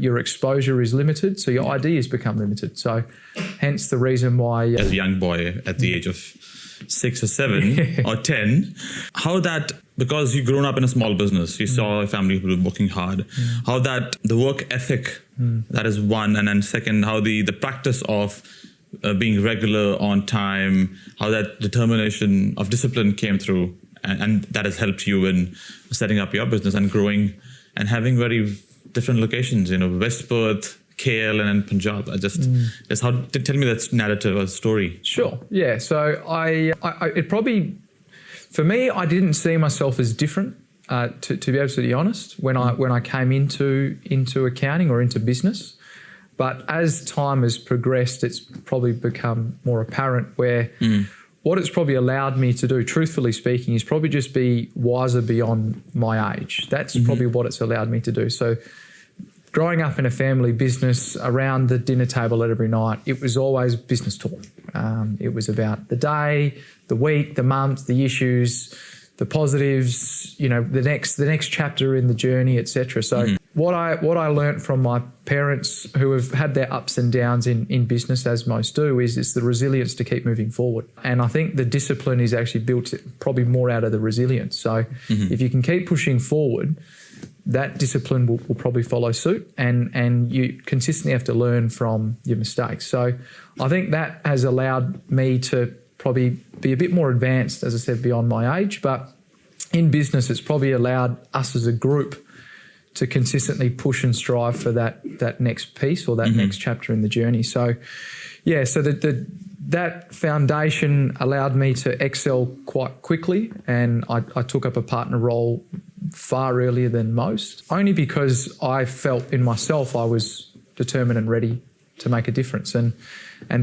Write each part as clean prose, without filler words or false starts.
your exposure is limited, so your ideas become limited. So hence the reason why... As a young boy at the age of 6 or 7 or 10, how that, because you've grown up in a small business, you saw a family who were working hard, how that the work ethic, that is one, and then second, how the practice of being regular on time, how that determination of discipline came through, and that has helped you in setting up your business and growing and having very different locations, West Perth, KL, and then Punjab. Tell me that narrative or story. Sure. Yeah. So for me, I didn't see myself as different, to be absolutely honest, when I came into accounting or into business. But as time has progressed, it's probably become more apparent where what it's probably allowed me to do, truthfully speaking, is probably just be wiser beyond my age. That's probably what it's allowed me to do. So growing up in a family business, around the dinner table every night, it was always business talk. It was about the day, the week, the month, the issues, the positives, the next chapter in the journey, etc. So what I learnt from my parents, who have had their ups and downs in business, as most do, is the resilience to keep moving forward. And I think the discipline is actually built probably more out of the resilience. So if you can keep pushing forward, that discipline will probably follow suit, and you consistently have to learn from your mistakes. So I think that has allowed me to probably be a bit more advanced, as I said, beyond my age. But in business, it's probably allowed us as a group to consistently push and strive for that next piece or that next chapter in the journey. So, yeah, so that foundation allowed me to excel quite quickly, and I took up a partner role far earlier than most, only because I felt in myself I was determined and ready to make a difference. And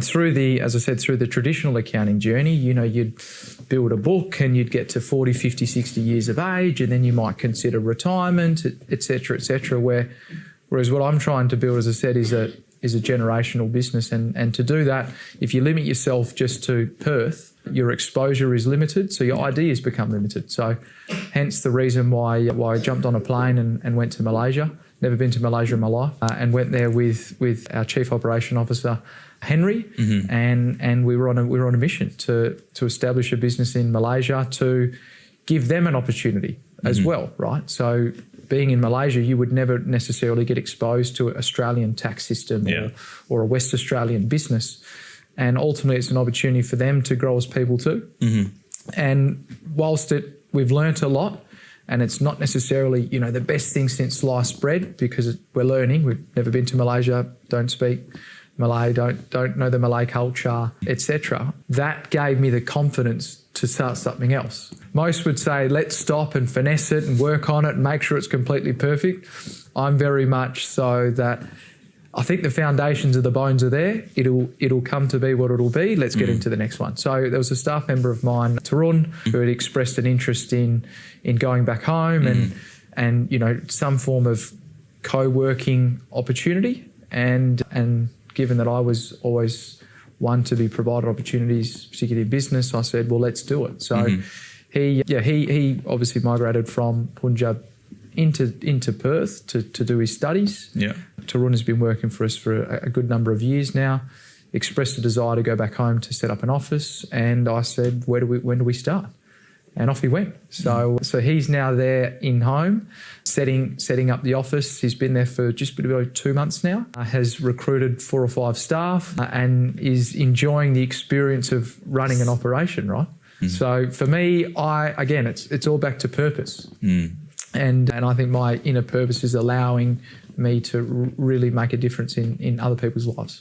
through through the traditional accounting journey, you'd build a book and you'd get to 40, 50, 60 years of age, and then you might consider retirement, et cetera, whereas what I'm trying to build, as I said, is a generational business. And to do that, if you limit yourself just to Perth, your exposure is limited, so your ideas become limited. So hence the reason why I jumped on a plane and went to Malaysia. Never been to Malaysia in my life, and went there with our Chief Operation Officer, Henry, and we were on a mission to establish a business in Malaysia to give them an opportunity as well, right? So being in Malaysia, you would never necessarily get exposed to an Australian tax system or a West Australian business, and ultimately it's an opportunity for them to grow as people too. And whilst we've learnt a lot, and it's not necessarily, the best thing since sliced bread, because we're learning. We've never been to Malaysia, don't speak Malay, don't know the Malay culture, etc. That gave me the confidence to start something else. Most would say, let's stop and finesse it and work on it and make sure it's completely perfect. I'm very much so that I think the foundations of the bones are there. It'll come to be what it'll be. Let's get into the next one. So there was a staff member of mine, Tarun, who had expressed an interest in going back home and some form of co-working opportunity. And given that I was always one to be provided opportunities, particularly in business, I said, well, let's do it. So he obviously migrated from Punjab into Perth to do his studies. Yeah. Tarun has been working for us for a good number of years now, expressed a desire to go back home to set up an office, and I said, when do we start? And off he went. So he's now there in home, setting up the office. He's been there for just about 2 months now, has recruited 4 or 5 staff, and is enjoying the experience of running an operation, right? So for me, it's all back to purpose. And I think my inner purpose is allowing me to really make a difference in other people's lives.